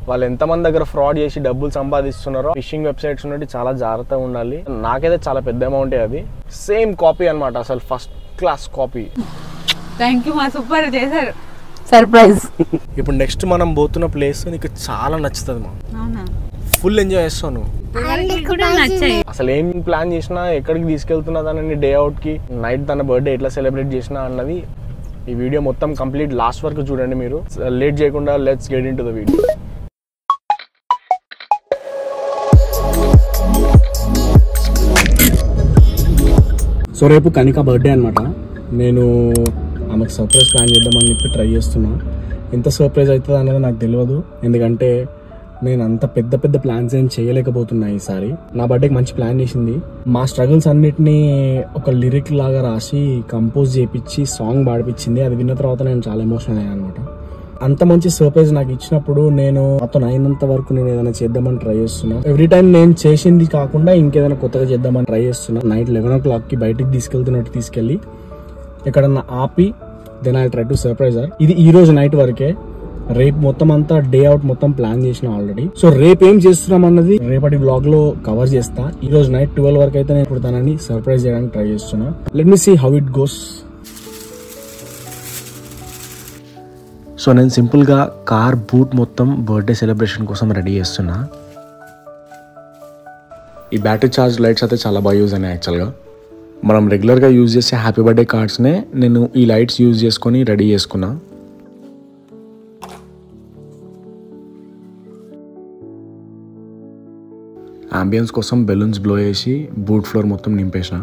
వాళ్ళు ఎంతమంది దగ్గర ఫ్రాడ్ చేసి డబ్బులు సంపాదిస్తున్నారో. ఫిషింగ్ వెబ్సైట్స్ నుండి చాలా జాగ్రత్తగా ఉండాలి. నాకైతే చాలా పెద్ద అమౌంట్ అది. సేమ్ కాపీ అనమాట, అసలు first class copy. Thank you మా, సూపర్ చేశారు, సర్ప్రైజ్. ఇప్పుడు నెక్స్ట్ మనం పోతున్న ప్లేస్ నీకు చాలా నచ్చుతుంది మా. ఫుల్ ఎంజాయ్ చేస్తాను. అసలు ఏం ప్లాన్ చేసినా, ఎక్కడికి తీసుకెళ్తున్నా దాన్ని డే అవుట్ కి, నైట్ తన బర్త్డే ఎట్లా సెలబ్రేట్ చేసినా అన్నది ఈ వీడియో మొత్తం కంప్లీట్ లాస్ట్ వరకు చూడండి మీరు. లేట్ చేయకుండా let's get in to the video. So రేపు కనిక బర్త్డే అనమాట. నేను ఆమెకు సర్ప్రైజ్ ప్లాన్ చేద్దామని చెప్పి ట్రై చేస్తున్నా. ఎంత సర్ప్రైజ్ అవుతుంది అనేది నాకు తెలియదు, ఎందుకంటే నేను అంత పెద్ద పెద్ద ప్లాన్స్ ఏం చేయలేకపోతున్నా ఈసారి. నా బర్త్డేకి మంచి ప్లాన్ చేసింది. మా స్ట్రగుల్స్ అన్నిటినీ ఒక లిరిక్ లాగా రాసి కంపోజ్ చేయించి సాంగ్ పాడిపించింది. అది విన్న తర్వాత నేను చాలా ఎమోషనల్ అయ్యాను అనమాట. అంత మంచి సర్ప్రైజ్ నాకు ఇచ్చినప్పుడు నేను అతను అయినంత వరకు నేను ఏదైనా చేద్దామని ట్రై చేస్తున్నా. ఎవ్రీ టైం నేను చేసింది కాకుండా ఇంకేదైనా కొత్తగా చేద్దామని ట్రై చేస్తున్నా. నైట్ 11 o'clock కి బయటికి తీసుకెళ్తున్నట్టు తీసుకెళ్లి ఎక్కడన్నా ఆపి then I try to surprise her. ఇది ఈ రోజు నైట్ వరకే. రేపు మొత్తం అంతా డే అవుట్ మొత్తం ప్లాన్ చేసిన ఆల్రెడీ. సో రేపు ఏం చేస్తున్నాం అన్నది రేపటి బ్లాగ్ లో కవర్ చేస్తా. ఈ రోజు నైట్ 12 వరకు అయితే నేను ఇప్పుడు తనని సర్ప్రైజ్ చేయడానికి ట్రై చేస్తున్నా. Let me see how it goes. So నేను సింపుల్ గా కార్ బూట్ మొత్తం బర్త్డే సెలబ్రేషన్ కోసం రెడీ చేస్తున్నా. ఈ బ్యాటరీ ఛార్జ్ లైట్స్ అయితే చాలా బాగా యూజ్ అయినాయి. యాక్చువల్గా మనం రెగ్యులర్గా యూజ్ చేసే హ్యాపీ బర్త్డే కార్డ్స్నే నేను ఈ లైట్స్ యూజ్ చేసుకొని రెడీ చేసుకున్నా. అంబియన్స్ కోసం బెలూన్స్ బ్లో చేసి బూట్ ఫ్లోర్ మొత్తం నింపేసిన.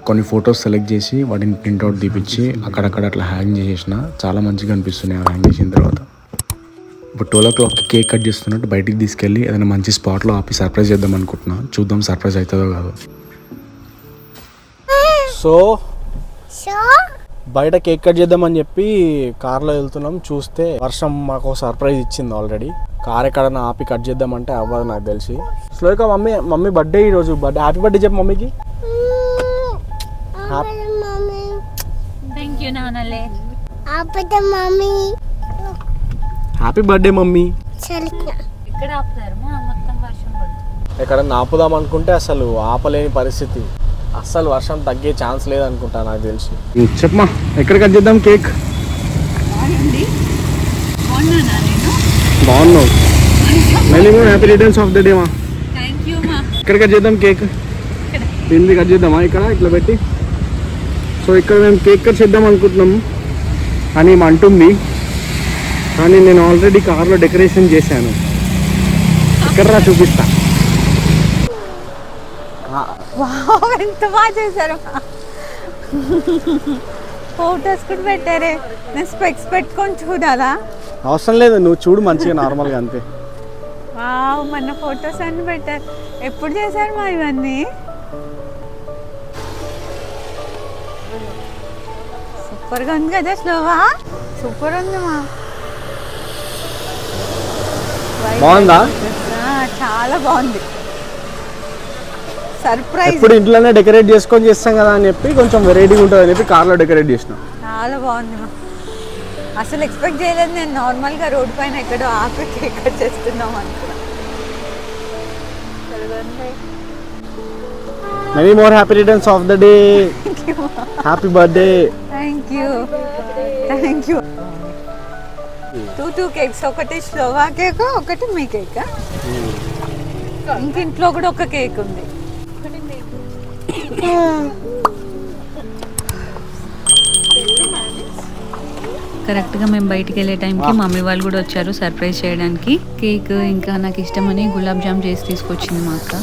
కొన్ని ఫొటోస్ సెలెక్ట్ చేసి వాటిని ప్రింట్అవుట్ తీపిచ్చి అక్కడక్కడ అట్లా హ్యాంగ్ చేసేసిన. చాలా మంచిగా అనిపిస్తున్నాయి అవి హ్యాంగ్ చేసిన తర్వాత. ఇప్పుడు 12 o'clock కేక్ కట్ చేస్తున్నట్టు బయటికి తీసుకెళ్ళి ఏదైనా మంచి స్పాట్లో ఆపి సర్ప్రైజ్ చేద్దాం అనుకుంటున్నా. చూద్దాం సర్ప్రైజ్ అవుతుందో కాదు. సో బయట కేక్ కట్ చేద్దామని చెప్పి కార్లో వెళ్తున్నాం. చూస్తే వర్షం మాకు సర్ప్రైజ్ ఇచ్చింది ఆల్రెడీ. కార్ ఎక్కడన్నా ఆపి కట్ చేద్దామంటే అవ్వదు నాకు తెలిసి. స్లోగా మమ్మీ బర్త్డే ఈరోజు. హ్యాపీ బర్త్డే చెప్పు మమ్మీకి. Happy birthday mummy. ఎక్కడన్నా ఆపుదాం అనుకుంటే అసలు ఆపలేని పరిస్థితి. అస్సలు వర్షం తగ్గే ఛాన్స్ లేదనుకుంటా నాకు తెలిసి. చెప్పమా ఎక్కడ కట్ చేద్దాం కేక్? బాగున్నావు. Many more happy returns of the day మా. ఎక్కడ కట్ చేద్దాం కేక్? దీన్ని కట్ చేద్దామా ఇక్కడ ఇట్లా పెట్టి? సో ఇక్కడ మేము కేక్ కట్ చేద్దాం అనుకుంటున్నాము అని అంటుంది, కానీ నేను ఆల్రెడీ కార్లో డెకరేషన్ చేశాను. ఇక్కడ చూపిస్తా. ఎంత బాగా చేశారు. ఫోటోస్ కూడా పెట్టారే. నేను స్పెక్స్ పెట్టుకొని చూడాలా? అవసరం లేదు, నువ్వు చూడు మంచిగా నార్మల్గా అంతే. మన ఫొటోస్ అన్ని పెట్టారు. ఎప్పుడు చేశారు మా ఇవన్నీ? సూపర్గా ఉంది కదా స్లోవా? సూపర్ ఉంది మా. బాగుందా? చాలా బాగుంది. సర్ప్రైజ్. ఇప్పుడు ఇంట్లోనే డెకరేట్ చేసుకొని చేస్తాం కదా అని చెప్పి కొంచెం వెరైటీగా ఉంటుంది అని చెప్పి కార్లో డెకరేట్ చేసిన. చాలా బాగుంది మా. అసలు ఎక్స్పెక్ట్ చేయలేదు నేను. నార్మల్గా రోడ్ పైన ఎక్కడో ఆపి కేక్ కట్ చేస్తున్నాం అనుకున్నా. Many more happy returns of the day. Happy birthday. Thank you. Thank you. 2 cakes. ఒకటి స్లోవా కేక్, ఒకటి మీ కేక్. ఇంట్లో కూడా ఒక కేక్ ఉంది. కరెక్ట్గా మేము బయటికి వెళ్ళే టైంకి మమ్మీ వాళ్ళు కూడా వచ్చారు సర్ప్రైజ్ చేయడానికి. కేక్ ఇంకా నాకు ఇష్టమని గులాబ్ జామ్ చేసి తీసుకొచ్చింది మా అక్క.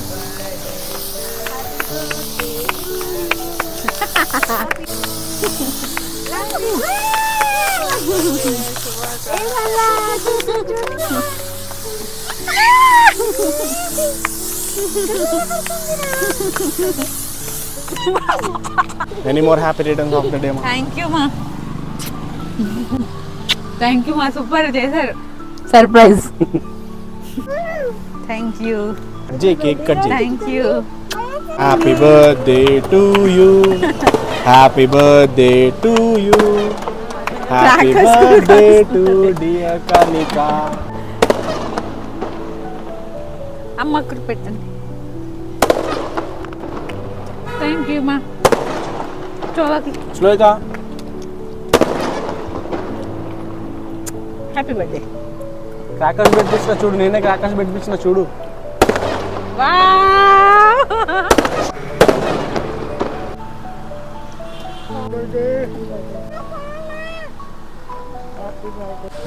Many more happy returns of the day, ma. Thank you, ma. Thank you, ma. Super చేశారు. Surprise. Thank you. Jay cake cut. Thank you. Happy birthday to you. Happy birthday to you. Happy birthday to dear Kanika. అమ్మ అక్కడ పెట్టండి. Thank you మా. స్లోగా happy birthday. Crackers పెట్టించిన చూడు, నేనే crackers పెట్టించిన చూడు.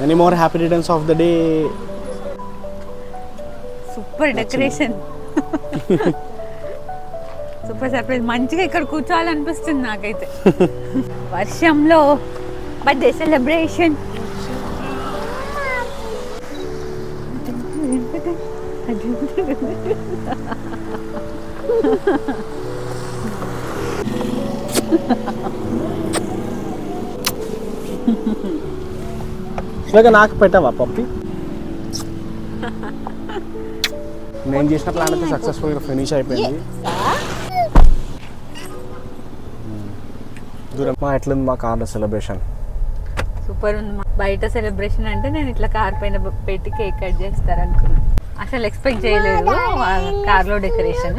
Many more happy returns of the day. Super decoration, super surprise. మంచిగా ఇక్కడ కూర్చోవాలనిపిస్తుంది నాకైతే. వర్షంలో బర్త్డే సెలబ్రేషన్. ఇలాగ నాకు పెట్టావా పప్పి? నేను చేసిన ప్లాన్ అయితే సక్సెస్ఫుల్గా ఫినిష్ అయిపోయింది. దూరం ఎట్లుంది మా కార్ సెలబ్రేషన్? సూపర్ ఉంది. బయట సెలబ్రేషన్ అంటే నేను ఇట్లా కార్ పైన పెట్టి కేక్ కట్ చేస్తారు అనుకున్నాను. అసలు ఎక్స్పెక్ట్ చేయలేదు కార్లో డెకరేషన్.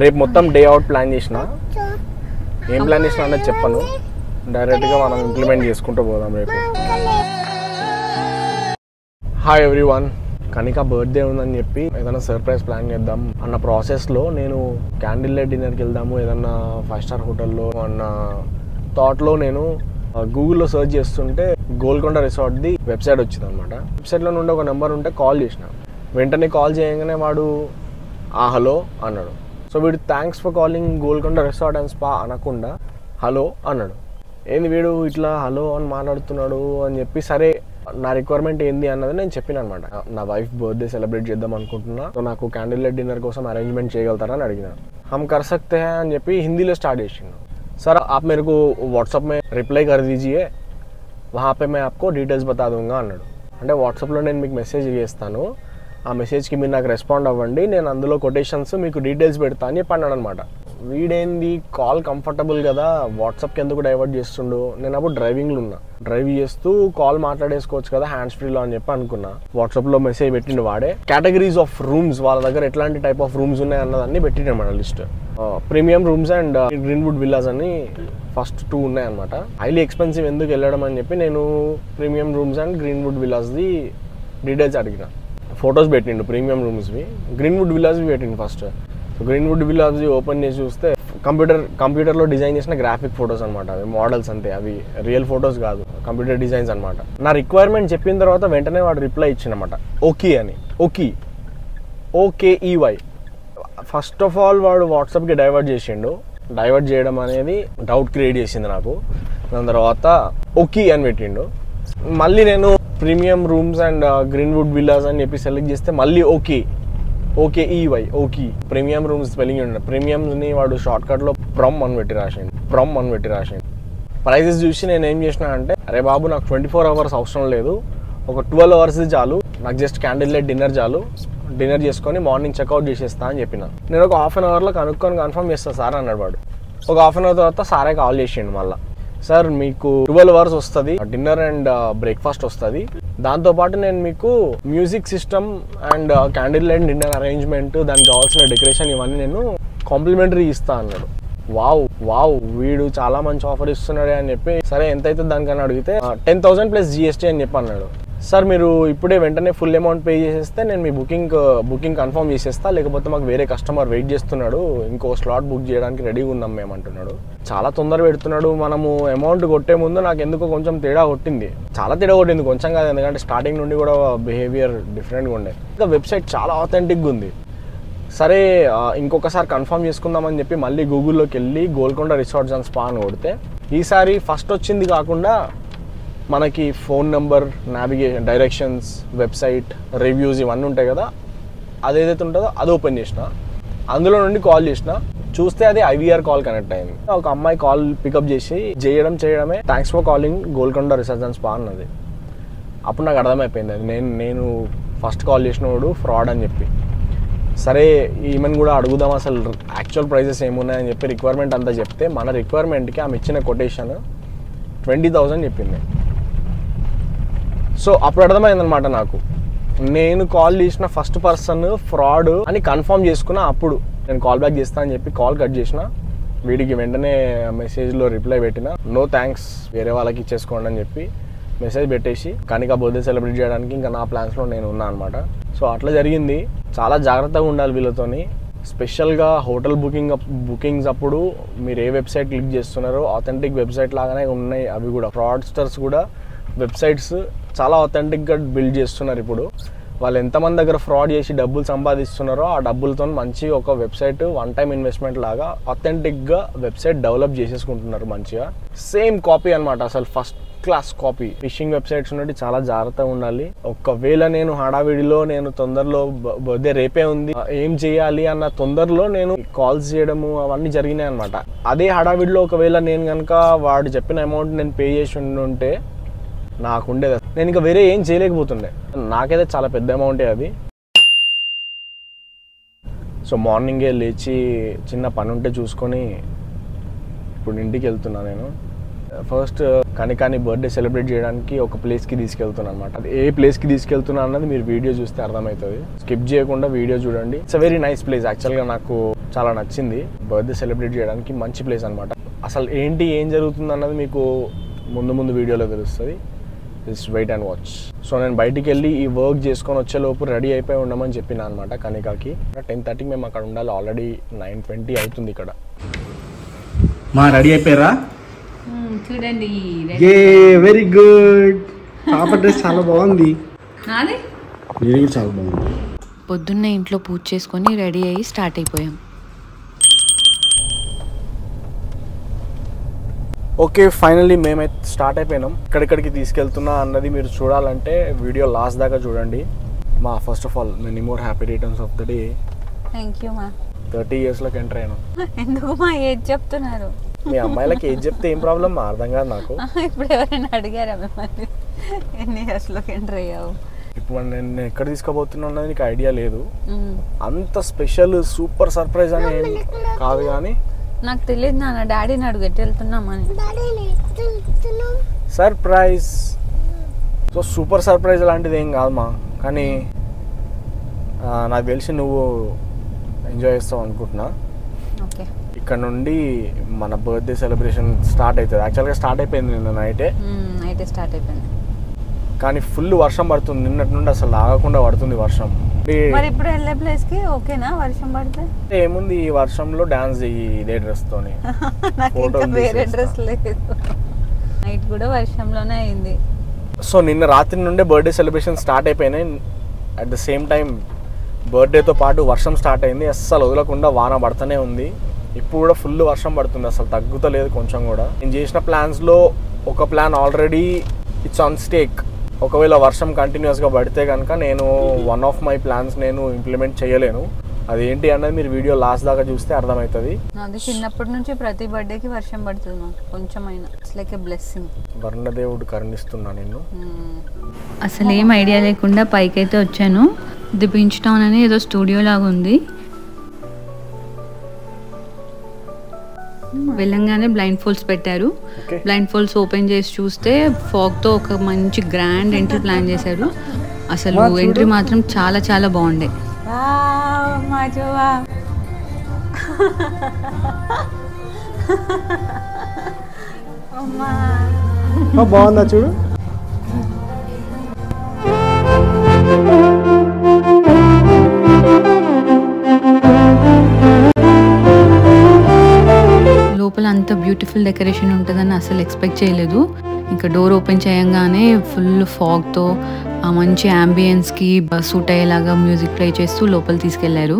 రేపు మొత్తం డే అవుట్ ప్లాన్ చేసిన. ఏం ప్లాన్ చేసిన అనేది చెప్పను, డైరెక్ట్గా మనం ఇంప్లిమెంట్ చేసుకుంటూ పోదాం రేపు. హాయ్ ఎవ్రీవన్, కనిక బర్త్డే ఉందని చెప్పి ఏదైనా సర్ప్రైజ్ ప్లాన్ చేద్దాం అన్న ప్రాసెస్లో నేను క్యాండిల్ లైట్ డిన్నర్కి వెళ్దాము ఏదన్నా 5 స్టార్ హోటల్లో అన్న థాట్లో నేను గూగుల్లో సెర్చ్ చేస్తుంటే గోల్కొండ రిసార్ట్ది వెబ్సైట్ వచ్చింది అనమాట. వెబ్సైట్లో నుండి ఒక నెంబర్ ఉంటే కాల్ చేసిన. వెంటనే కాల్ చేయగానే వాడు హలో అన్నాడు. సో వీడు thanks for calling Golconda resort and spa అనకుండా హలో అన్నాడు. ఏంది వీడు ఇట్లా హలో అని మాట్లాడుతున్నాడు అని చెప్పి, సరే నా రిక్వైర్మెంట్ ఏంది అన్నది నేను చెప్పిన అనమాట. నా వైఫ్ బర్త్డే సెలబ్రేట్ చేద్దాం అనుకుంటున్నా, సో నాకు క్యాండిల్ లైట్ డిన్నర్ కోసం అరేంజ్మెంట్ చేయగలుగుతారా అని అడిగిన. హమ్ కర్ సక్తే హై అని చెప్పి హిందీలో స్టార్ట్ చేసిండు. सर आप मेरे को व्हाट्सअप में रिप्लाई कर दीजिए, वहाँ पे मैं आपको డీటెయిల్స్ बता दूंगा అన్నాడు. అంటే వాట్సాప్లో నేను మీకు మెసేజ్ చేస్తాను, ఆ మెసేజ్కి మీరు నాకు రెస్పాండ్ అవ్వండి, నేను అందులో కొటేషన్స్ మీకు డీటెయిల్స్ పెడతా అని చెప్పి అన్నాడు అనమాట. వీడేంది కాల్ కంఫర్టబుల్ కదా, వాట్సాప్కి ఎందుకు డైవర్ట్ చేస్తుండు. నేను అప్పుడు డ్రైవింగ్లో ఉన్నా, డ్రైవ్ చేస్తూ కాల్ మాట్లాడేసుకోవచ్చు కదా హ్యాండ్స్ ఫ్రీలో అని చెప్పి అనుకున్నా. వాట్సాప్లో మెసేజ్ పెట్టిండు వాడే. కేటగిరీస్ ఆఫ్ రూమ్స్, వాళ్ళ దగ్గర ఎట్లాంటి టైప్ ఆఫ్ రూమ్స్ ఉన్నాయి అన్నదాన్ని పెట్టిండు అనమాట list. Premium rooms and Greenwood villas అని ఫస్ట్ 2 ఉన్నాయన్నమాట. హైలీ ఎక్స్పెన్సివ్ ఎందుకు వెళ్ళడం అని చెప్పి నేను ప్రీమియం రూమ్స్ అండ్ గ్రీన్వుడ్ విల్లాస్ది డీటెయిల్స్ అడిగిన. ఫొటోస్ పెట్టిండు ప్రీమియం రూమ్స్వి, గ్రీన్వుడ్ విల్లాస్వి పెట్టిండు ఫస్ట్. సో గ్రీన్వుడ్ విల్లాస్వి ఓపెన్ చేసి చూస్తే కంప్యూటర్లో డిజైన్ చేసిన గ్రాఫిక్ ఫొటోస్ అనమాట. అవి మోడల్స్ అంతే, అవి రియల్ ఫొటోస్ కాదు, కంప్యూటర్ డిజైన్స్ అనమాట. నా రిక్వైర్మెంట్ చెప్పిన తర్వాత వెంటనే వాడు రిప్లై ఇచ్చిండనమాట, ఓకే అని. OKEY. ఫస్ట్ ఆఫ్ ఆల్ వాడు వాట్సాప్కి డైవర్ట్ చేసిండు. డైవర్ట్ చేయడం అనేది డౌట్ క్రియేట్ చేసింది నాకు. దాని తర్వాత ఓకే అని పెట్టిండు. మళ్ళీ నేను premium rooms and Greenwood villas అని చెప్పి సెలెక్ట్ చేస్తే మళ్ళీ OKEY ప్రీమియం రూమ్స్ స్పెల్లింగ్ ఉండే. ప్రీమియంని వాడు షార్ట్కట్లో ప్రమ్ అని పెట్టి రాసిండు. ప్రైజెస్ చూసి నేను ఏం చేసిన అంటే, అరే బాబు నాకు 24 అవర్స్ అవసరం లేదు, ఒక 12 అవర్స్ చాలు, నాకు జస్ట్ క్యాండిల్ లైట్ డిన్నర్ చాలు, డిన్నర్ చేసుకొని మార్నింగ్ చెక్అవుట్ చేసేస్తా అని చెప్పిన. నేను ఒక 1/2 అవర్లో కనుక్కొని కన్ఫర్మ్ చేస్తాను సార్ అన్నాడు వాడు. ఒక 1/2 అవర్ తర్వాత సారే కాల్ చేసిండు మళ్ళీ, సార్ మీకు 12 అవర్స్ వస్తుంది, డిన్నర్ అండ్ బ్రేక్ఫాస్ట్ వస్తుంది, దాంతోపాటు నేను మీకు music system and candle light dinner arrangement, దానికి కావాల్సిన డెకరేషన్ ఇవన్నీ నేను కాంప్లిమెంటరీ ఇస్తా అన్నాడు. వావ్ వీడు చాలా మంచి ఆఫర్ ఇస్తున్నాడే అని చెప్పి, సరే ఎంత అవుతుంది దానికని అడిగితే 10,000 ప్లస్ GST అని చెప్పి అన్నాడు. సార్ మీరు ఇప్పుడే వెంటనే ఫుల్ అమౌంట్ పే చేసేస్తే నేను మీ బుకింగ్ కన్ఫర్మ్ చేసేస్తా, లేకపోతే మాకు వేరే కస్టమర్ వెయిట్ చేస్తున్నాడు, ఇంకో స్లాట్ బుక్ చేయడానికి రెడీగా ఉన్నాం మేము అంటున్నాడు. చాలా తొందర పెడుతున్నాడు. మనము అమౌంట్ కొట్టే ముందు నాకు ఎందుకో కొంచెం తేడా కొట్టింది, చాలా తేడా కొట్టింది, కొంచెం కాదు, ఎందుకంటే స్టార్టింగ్ నుండి కూడా బిహేవియర్ డిఫరెంట్గా ఉండే. ఇంకా వెబ్సైట్ చాలా ఆథెంటిక్గా ఉంది. సరే ఇంకొకసారి కన్ఫర్మ్ చేసుకుందామని చెప్పి మళ్ళీ గూగుల్లోకి వెళ్ళి గోల్కొండ రిసార్ట్స్ అండ్ స్పా అని కొడితే, ఈసారి ఫస్ట్ వచ్చింది కాకుండా మనకి phone number, navigation, directions, website, reviews ఇవన్నీ ఉంటాయి కదా, అదేదైతే ఉంటుందో అది ఓపెన్ చేసిన, అందులో నుండి కాల్ చేసిన, చూస్తే అది IVR కాల్ కనెక్ట్ అయింది. ఒక అమ్మాయి కాల్ పికప్ చేసి చేయడమే thanks for calling Golconda resorts and spa అన్నది. అప్పుడు నాకు అర్థమైపోయింది అది నేను ఫస్ట్ కాల్ చేసినవాడు ఫ్రాడ్ అని చెప్పి. సరే ఈమెను కూడా అడుగుదాం అసలు యాక్చువల్ ప్రైజెస్ ఏమున్నాయని చెప్పి రిక్వైర్మెంట్ అంతా చెప్తే, మన రిక్వైర్మెంట్కి ఆమె ఇచ్చిన కొటేషన్ 20,000 చెప్పింది. సో అప్పుడు అర్థమైందనమాట నాకు, నేను కాల్ చేసిన ఫస్ట్ పర్సన్ ఫ్రాడ్ అని కన్ఫర్మ్ చేసుకున్నా. అప్పుడు నేను కాల్ బ్యాక్ చేస్తా అని చెప్పి కాల్ కట్ చేసిన. వీడికి వెంటనే మెసేజ్లో రిప్లై పెట్టిన, నో థ్యాంక్స్, వేరే వాళ్ళకి ఇచ్చేసుకోండి అని చెప్పి మెసేజ్ పెట్టేసి కనిక బర్త్డే సెలబ్రేట్ చేయడానికి ఇంకా నా ప్లాన్స్లో నేను ఉన్నా అనమాట. సో అట్లా జరిగింది. చాలా జాగ్రత్తగా ఉండాలి వీళ్ళతోని. స్పెషల్గా హోటల్ బుకింగ్స్ అప్పుడు మీరు ఏ వెబ్సైట్ క్లిక్ చేస్తున్నారో ఆథెంటిక్ వెబ్సైట్ లాగానే ఉన్నాయి అవి కూడా. ఫ్రాడ్స్టర్స్ కూడా వెబ్సైట్స్ చాలా ఆథెంటిక్గా బిల్డ్ చేస్తున్నారు. ఇప్పుడు వాళ్ళు ఎంతమంది దగ్గర ఫ్రాడ్ చేసి డబ్బులు సంపాదిస్తున్నారో ఆ డబ్బులతో మంచి ఒక వెబ్సైట్ వన్ టైం ఇన్వెస్ట్మెంట్ లాగా ఆథెంటిక్గా వెబ్సైట్ డెవలప్ చేసేసుకుంటున్నారు మంచిగా. సేమ్ కాపీ అనమాట, అసలు first class copy. Fishing websites నుండి చాలా జాగ్రత్తగా ఉండాలి. ఒకవేళ నేను హడావిడిలో నేను తొందరలో బర్త్డే రేపే ఉంది ఏం చేయాలి అన్న తొందరలో నేను కాల్స్ చేయడము అవన్నీ జరిగినాయి అనమాట. అదే హడావిడిలో ఒకవేళ నేను కనుక వాడు చెప్పిన అమౌంట్ నేను పే చేసి ఉంటే నాకు ఉండేది, నేను ఇంకా వేరే ఏం చేయలేకపోతుండే. నాకైతే చాలా పెద్ద అమౌంటే అది. సో మార్నింగే లేచి చిన్న పని ఉంటే చూసుకొని ఇప్పుడు ఇంటికి వెళ్తున్నా. నేను ఫస్ట్ కనికాని బర్త్డే సెలబ్రేట్ చేయడానికి ఒక ప్లేస్కి తీసుకెళ్తున్నాను అనమాట. అది ఏ ప్లేస్కి తీసుకెళ్తున్నా అన్నది మీరు వీడియో చూస్తే అర్థమవుతుంది. స్కిప్ చేయకుండా వీడియో చూడండి. It's a very nice place. యాక్చువల్గా నాకు చాలా నచ్చింది. బర్త్డే సెలబ్రేట్ చేయడానికి మంచి ప్లేస్ అనమాట. అసలు ఏం జరుగుతుంది అన్నది మీకు ముందు వీడియోలో తెలుస్తుంది. Just wait and watch. So నేను బయటికి వెళ్ళి ఈ వర్క్ చేసుకొని వచ్చేలోపు రెడీ అయిపోయి ఉండమని చెప్పిన అనమాట కనికాకి. 10:30కి మేము అక్కడ ఉండాలి. ఆల్రెడీ 9:20 అవుతుంది ఇక్కడ. మా రెడీ అయిపోయారా? చూడండి, వెరీ గుడ్. పాప డ్రెస్ చాలా బాగుంది. ఇది కూడా చాలా బాగుంది. పొద్దున్నే ఇంట్లో పూజ చేసుకొని రెడీ అయ్యి స్టార్ట్ అయిపోయాం. ఓకే, ఫైనల్లీ మేమైతే స్టార్ట్ అయిపోయినాం. ఇక్కడికి తీసుకెళ్తున్నా అన్నది మీరు చూడాలంటే వీడియో లాస్ట్ దాకా చూడండి. మా first of all many more happy returns of the day. Thank you మా. 30 yearsలోకి ఎంటర్ అయినాం. ఎందుకు మా ఏజ్ చెప్తున్నారు? మీ అమ్మాయిలకి ఏజ్ చెప్తే ఏం ప్రాబ్లం అర్థం కాదు నాకు. ఇప్పుడు ఎవరైనా అడిగారా మిమ్మల్ని ఎన్ని ఇయర్స్లోకి ఎంటర్ అయ్యావు? ఇప్పుడు నేను ఎక్కడ తీసుకోబోతున్నా అన్నది నీకు ఐడియా లేదు. అంత స్పెషల్ సూపర్ సర్ప్రైజ్ అని ఏం కాదు, కానీ నాకు తెలియదు నాన్న. డాడీని అడుగు ఎటు వెళ్తున్నామని. సర్ప్రైజ్. సో సూపర్ సర్ప్రైజ్ లాంటిది ఏం కాదు మా, కానీ నాకు తెలిసి నువ్వు ఎంజాయ్ చేస్తావు అనుకుంటున్నా. ఓకే, ఇక్కడ నుండి మన బర్త్డే సెలబ్రేషన్ స్టార్ట్ అవుతుంది. యాక్చువల్గా స్టార్ట్ అయిపోయింది నిన్న నైటే స్టార్ట్ అయిపోయింది, కానీ ఫుల్ వర్షం పడుతుంది. నిన్నటి నుండి అసలు ఆగకుండా పడుతుంది వర్షం. మరి ఇప్పుడు వెళ్ళే ప్లేస్ కి ఓకేనా వర్షం పడితే? ఏముంది, ఈ వర్షంలో డాన్స్ చెయ్యి ఇదే డ్రెస్ తోని. వేరే డ్రెస్ లేదు. నైట్ కూడా వర్షంలోనే అయింది. సో నిన్న రాత్రి నుండే బర్త్డే సెలబ్రేషన్ స్టార్ట్ అయిపోయినాయి. అట్ ద సేమ్ టైం బర్త్డేతో పాటు వర్షం స్టార్ట్ అయింది. అస్సలు వదలకుండా వాన పడుతూనే ఉంది. ఇప్పుడు కూడా ఫుల్ వర్షం పడుతుంది, అసలు తగ్గుతలేదు కొంచెం కూడా. నేను చేసిన ప్లాన్స్లో ఒక plan already it's on stake. ఒకవేళ వర్షం కంటిన్యూస్గా పడితే కనుక నేను వన్ ఆఫ్ మై ప్లాన్స్ నేను ఇంప్లిమెంట్ చేయలేను. అదేంటి అన్నది మీరు వీడియో లాస్ట్ దాకా చూస్తే అర్థమవుతుంది. అది చిన్నప్పటి నుంచి ప్రతి బర్త్డేకి వర్షం పడుతుంది మాకు కొంచెమైనా. It's like a blessing. వర్ణదేవుడు కరుణిస్తున్నా నిన్ను. అసలు ఏం ఐడియా లేకుండా పైకైతే వచ్చాను. ది బీచ్ టౌన్ అని ఏదో స్టూడియో లాగా ఉంది. వెళ్ళంగానే బ్లైండ్ ఫోల్డ్స్ పెట్టారు. బ్లైండ్ ఫోల్డ్స్ ఓపెన్ చేసి చూస్తే ఫాగ్తో ఒక మంచి గ్రాండ్ ఎంట్రీ ప్లాన్ చేశారు. అసలు ఎంట్రీ మాత్రం చాలా చాలా బాగుండే. బాగుందా చూడు. లోపల అంత బ్యూటిఫుల్ డెకరేషన్ ఉంటుందని అసలు ఎక్స్పెక్ట్ చేయలేదు. ఇంకా డోర్ ఓపెన్ చేయంగానే ఫుల్ ఫాగ్తో ఆ మంచి అంబియన్స్కి సూట్ అయ్యేలాగా మ్యూజిక్ ప్లే చేస్తూ లోపల తీసుకెళ్లారు.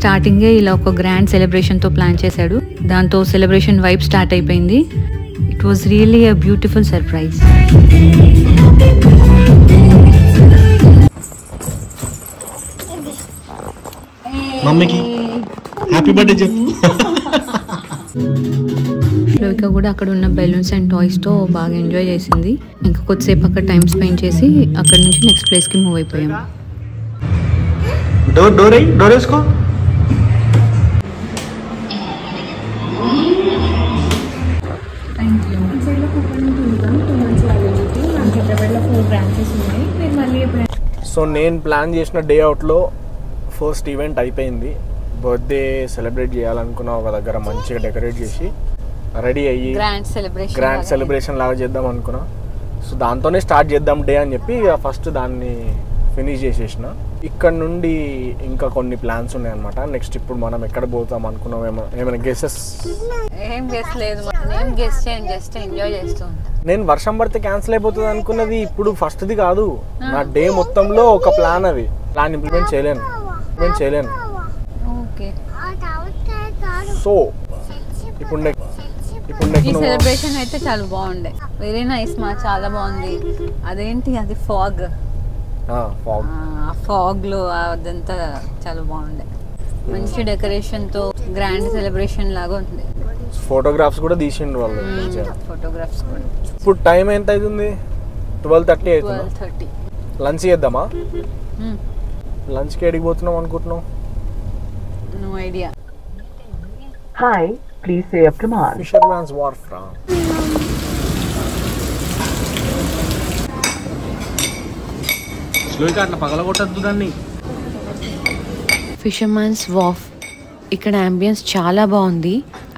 స్టార్టింగే ఇలా ఒక గ్రాండ్ సెలబ్రేషన్తో ప్లాన్ చేశాడు. దాంతో సెలబ్రేషన్ వైబ్ స్టార్ట్ అయిపోయింది. It was really a beautiful surprise. మమ్మీకి హ్యాపీ బర్త్డే చెప్పు. శ్లోవిక కూడా అక్కడ ఉన్న బెలూన్స్ అండ్ టాయ్స్తో బాగా ఎంజాయ్ చేసింది. ఇంకా కొద్దిసేపు అక్కడ టైం స్పెండ్ చేసి అక్కడ నుంచి నెక్స్ట్ ప్లేస్కి మూవ్ అయిపోయాం. డోర్ వేసుకో. సో నేను ప్లాన్ చేసిన డే అవుట్లో ఫస్ట్ ఈవెంట్ అయిపోయింది. బర్త్డే సెలబ్రేట్ చేయాలనుకున్న ఒక దగ్గర మంచిగా డెకరేట్ చేసి రెడీ అయ్యి గ్రాండ్ సెలబ్రేషన్ లాగా చేద్దాం అనుకున్నా. సో దాంతోనే స్టార్ట్ చేద్దాం డే అని చెప్పి ఫస్ట్ దాన్ని ఫినిష్ చేసేసిన. ఇక్కడ నుండి ఇంకా కొన్ని ప్లాన్స్ ఉన్నాయన్నమాట. నెక్స్ట్ ఇప్పుడు మనం ఎక్కడ పోతాం అనుకున్నాం? ఏమైనా గెసెస్? నేను వర్షం పడితే క్యాన్సిల్ అయిపోతుంది అనుకున్నది ఇప్పుడు ఫస్ట్ది కాదు. నా డే మొత్తంలో ఒక ప్లాన్. అది ప్లాన్ ఇంప్లిమెంట్ చేయలేను. సో ఇప్పుడు ఈ సెలబ్రేషన్ అయితే చాలా బాగుండే. వెరీ నైస్ మా, చాలా బాగుంది. అదేంటి అది ఫాగ్ లో అదంతా చాలా బాగుండే. మంచి డెకరేషన్ తో గ్రాండ్ సెలబ్రేషన్ లాగా ఉంది. ఫోటోగ్రాఫ్స్ కూడా తీసిండ్రు వాళ్ళు. ఫోటోగ్రాఫ్స్ కూడా. ఇప్పుడు టైం ఎంత అవుతుంది? 12:30 అవుతుంది. 12:30. లంచ్ చేద్దామా? లంచ్కి ఎడికి పోతున్నాం అనుకుంటున్నాం? No idea. Hi, please say after Mars. Fisherman's Wharf రా. స్లోగా అట్లా పగలగొట్టద్దు దాన్ని. ఫిషర్మన్స్ వార్ఫ్. ఇక్కడ అంబియన్స్ చాలా బాగుంది.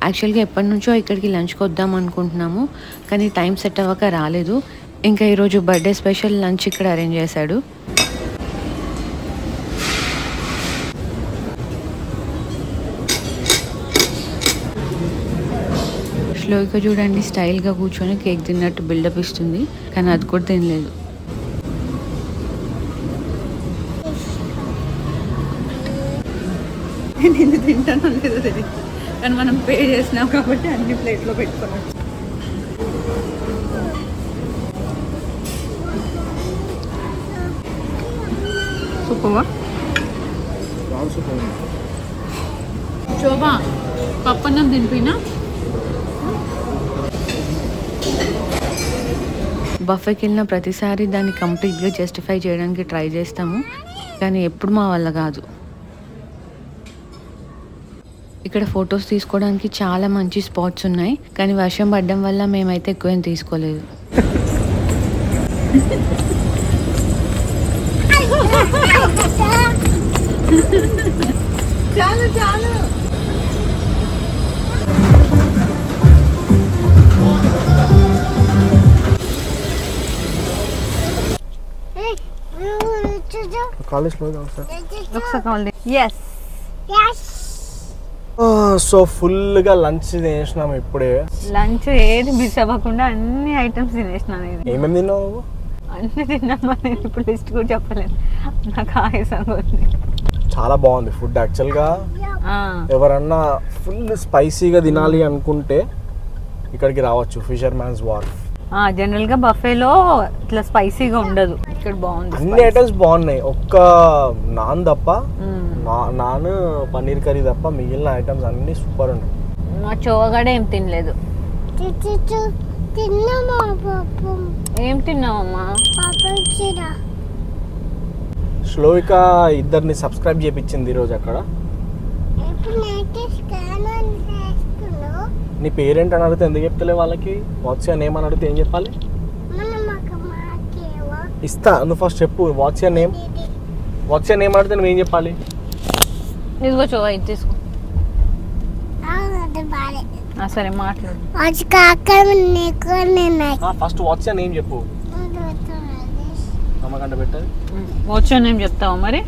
యాక్చువల్గా ఎప్పటి నుంచో ఇక్కడికి లంచ్కి వద్దాం అనుకుంటున్నాము, కానీ టైం సెట్ అవ్వక రాలేదు. ఇంకా ఈరోజు బర్త్డే స్పెషల్ లంచ్ ఇక్కడ అరేంజ్ చేశాడు. శ్లోవిక చూడండి స్టైల్గా కూర్చొని కేక్ తిన్నట్టు బిల్డప్ ఇస్తుంది, కానీ అది కూడా తినలేదు. నేను తింటాను లేదో తెలియదు, కానీ మనం పే చేసినాం కాబట్టి అన్ని ప్లేట్లో పెట్టుకున్నాం. సూపర్వా శోభా, పప్పన్నం తినిపోయినా. బఫెకి వెళ్ళిన ప్రతిసారి దాన్ని కంప్లీట్గా జస్టిఫై చేయడానికి ట్రై చేస్తాము, కానీ ఎప్పుడు మా వల్ల కాదు. ఇక్కడ ఫొటోస్ తీసుకోవడానికి చాలా మంచి స్పాట్స్ ఉన్నాయి, కానీ వర్షం పడడం వల్ల మేమైతే ఎక్కువేం తీసుకోలేదు. చాలు చాలు. సో ఫుల్ గా లంచ్ తినేసినాము ఇప్పుడే. లంచ్ ఏది మిస్ అవ్వకుండా అన్ని ఐటమ్స్ తినేసినా. ఏమేమి తిన్నావు? అన్ని తిన్నాను. నేను ఇప్పుడు లిస్ట్ కూడా చెప్పలేదు, నాకు ఆయాసంగా ఉంది. చాలా బాగుంది ఫుడ్. యాక్చువల్ గా ఎవరన్నా ఫుల్ స్పైసీగా తినాలి అనుకుంటే ఇక్కడికి రావచ్చు, ఫిషర్మ్యాన్స్ వార్ఫ్. జనరల్ గా బఫేలో ఇట్లా స్పైసీగా ఉండదు, ఇక్కడ బాగుంది. అన్ని ఐటమ్స్ బాగున్నాయి, ఒక్క నాన్ తప్ప, నాన్ పన్నీర్ కర్రీ తప్ప మిగిలిన ఐటమ్స్ అన్ని సూపర్ ఉన్నాయి. మా చోగడే ఏం తినలేదు. ఏం తిన్నావమ్మా? శ్లోవిక ఇద్దరిని సబ్స్క్రైబ్ చేయించింది ఈరోజు అక్కడ. నీ పేరెంట్ అని అడిగితే ఎందుకు చెప్తలే వాళ్ళకి? వాట్స్ యువర్ నేమ్ అని అడిగితే ఏం చెప్పాలి? ఇస్తా, నువ్వు ఫస్ట్ చెప్పు. వాట్స్ యువర్ నేమ్ అడిగితే నువ్వేం చెప్పాలి? తీసుకో. సరే మాట్లాడు. ఫస్ట్ వాట్స్ యువర్ నేమ్ చెప్పు. అమ్మకంట పెట్టాలి. వాట్స్ యువర్ నేమ్ చెప్తావా మరి?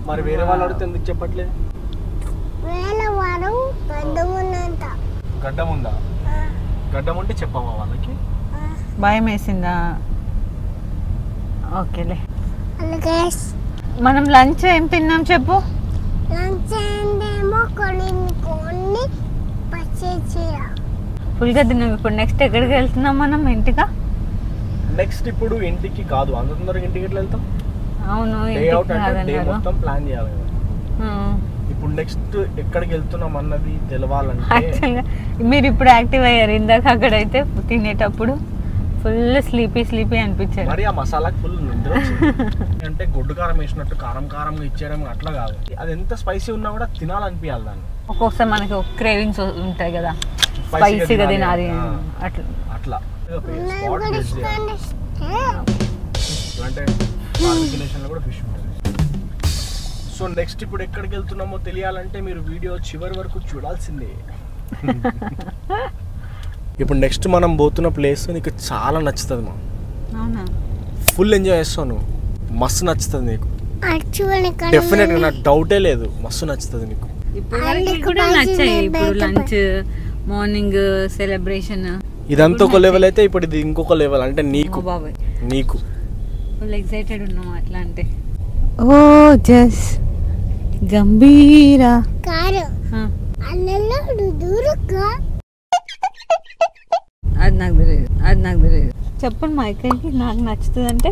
మరి వేరే వాళ్ళు అడిగితే ఎందుకు చెప్పట్లేదు? గడ్డం ఉందా? గడ్డం ఉంటే చెప్పామా వాళ్ళకి? భయం వేసిందా? ఓకేలే. మనం లంచ్ ఏం తిన్నాం చెప్పు. ఫుల్గా తిన్నాం. ఇప్పుడు నెక్స్ట్ ఎక్కడికి వెళ్తున్నాం మనం? ఇంటికా? నెక్స్ట్ ఇప్పుడు ఇంటికి కాదు, అంత తొందరగా ఇంటికి ఎట్లా వెళ్తాం? అవును, డే అవుట్ అంటే డే మొత్తం ప్లాన్ చేయాలి కదా. ఇప్పుడు నెక్స్ట్ ఎక్కడికి వెళ్తున్నాం అన్నది తెలవాలంటే యాక్చువల్గా మీరు ఇప్పుడు యాక్టివ్ అయ్యారు. ఇందాక అక్కడైతే తినేటప్పుడు ఫుల్ స్లీపీ అనిపించారు. మరి ఆ మసాలాకి ఫుల్ నిద్ర వచ్చింది. అంటే గొడ్డు కారం వేసినట్టు కారం కారంగా ఇచ్చేయడం అట్లా కాదు, అది ఎంత స్పైసీ ఉన్నా కూడా తినాలనిపించాలి దాన్ని. ఒక్కొక్కసారి మనకి క్రేవింగ్స్ ఉంటాయి కదా, స్పైసీగా తినాలి అట్లా అట్లా స్పాట్ బేస్ చేయాలి. అంటే కాంబినేషన్లో కూడా ఫిష్ ఉంటుంది. సో నెక్స్ట్ ఇప్పుడు ఎక్కడికి వెళ్తున్నామో తెలియాలంటే మీరు వీడియో చివరి వరకు చూడాల్సిందే. ఇప్పుడు నెక్స్ట్ మనం పోతున్న ప్లేస్ నీకు చాలా నచ్చుతుంది మా. అవునా? ఫుల్ ఎంజాయ్ చేస్తావు నువ్వు, మస్తు నచ్చుతుంది నీకు. డెఫినెట్గా నాకు డౌటే లేదు, మస్తు నచ్చుతుంది నీకు. ఇప్పుడు కూడా నచ్చాయి. ఇప్పుడు లంచ్, మార్నింగ్ సెలబ్రేషన్ ఇదంతా ఒక లెవెల్ అయితే ఇప్పుడు ఇది ఇంకొక లెవెల్. అంటే నీకు బాబాయ్ నీకు ఫుల్ ఎక్సైటెడ్ ఉన్నాం అట్లా అంటే. ఓ జస్ గంభీరా అది నాకు తెలియదు. చెప్పండి మా ఇక్కడికి నాకు నచ్చుతుంది అంటే